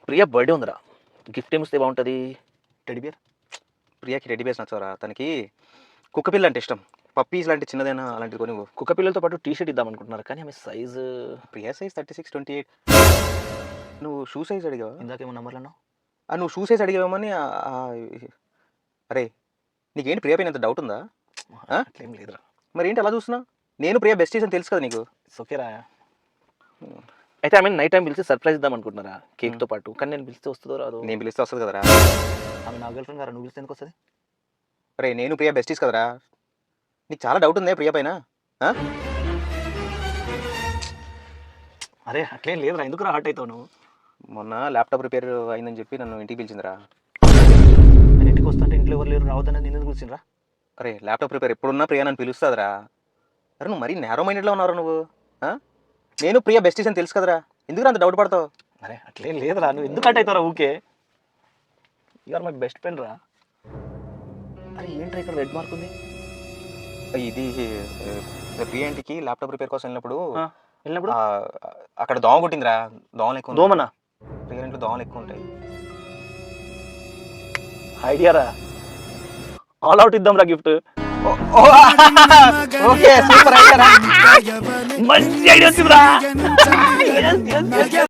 Priya birthday ఉందిరా. Gift ఏమిస్తే బాగుంటుంది? టెడ్డీబియర్. ప్రియాకి teddy bears నచ్చవరా? తనకి కుక్కపిల్ల అంటే ఇష్టం. పప్పీస్ లాంటి చిన్నదైనా అలాంటిది కొని. కుక్క పిల్లలతో పాటు టీ షర్ట్ ఇద్దాం అనుకుంటున్నారు, కానీ ఆమె సైజు ప్రియా సైజ్ 36, 28. నువ్వు షూ సైజ్ అడిగావా? ఇందాకేమో నెంబర్లు అన్నావు. నువ్వు షూ సైజ్ అడిగావేమని. అరే నీకేంటి ప్రియా పైన ఎంత డౌట్ ఉందా? అట్లేం లేదురా. మరి ఏంటి అలా చూస్తున్నా? నేను ప్రియా బెస్టీస్ అని తెలుసు కదా నీకు. ఓకేరా. అయితే ఆమె నైట్ టైం పిలిచి సర్ప్రైజ్ ఇద్దాం అనుకుంటున్నారా కేక్తో పాటు, కానీ నేను పిలిస్తే వస్తుందో రాదు. నేను పిలిస్తే వస్తుంది కదరా. ఆమె నా గర్ల్ ఫ్రెండ్ గారా, నువ్వు పిలిస్తే ఎందుకు వస్తుంది? అరే నేను ప్రియా బెస్టీస్ కదరా. నీకు చాలా డౌట్ ఉందే ప్రియా పైన. అరే అట్లేం లేదురా, ఎందుకు హర్ట్ అవుతావు నువ్వు? మొన్న ల్యాప్టాప్ రిపేర్ అయిందని చెప్పి నన్ను ఇంటికి పిలిచిందిరా. నేను ఇంటికి వస్తుంటే ఇంట్లో ఎవరు లేరు, రావద్దని నేను ఎందుకు పిలిచిండ్రా? అరే ల్యాప్టాప్ రిపేర్ ఎప్పుడున్నా ప్రియా నన్ను పిలుస్తుందిరా. అరే నువ్వు మరీ నేరో మైండెడ్లో ఉన్నావు నువ్వు. నేను ప్రియా బెస్టీస్ అని తెలుసు కదరా, ఎందుకు అంత డౌట్ పడతావు? అరే అట్లేం లేదురా, నువ్వు ఎందుకు హర్ట్ అవుతావురా ఊకే? యూఆర్ మై బెస్ట్ ఫ్రెండ్ రా. అరే ఏంట్రా ఇక్కడ రెడ్ మార్క్ ఉంది? ఇది ప్రియా ఇంటికి ల్యాప్టాప్ రిపేర్ కోసం వెళ్ళినప్పుడు అక్కడ దోమ కొట్టిందిరా. దోమలు ఎక్కువ. దోమనా? ప్రియా ఇంట్లో దోమలు ఎక్కువ ఉంటాయి. ఐడియా రా, ఆల్ అవుట్ ఇద్దాం రా గిఫ్ట్. ఓకే సూపర్ ఐడియా రా. మంచి ఐడియా వచ్చిందిరా.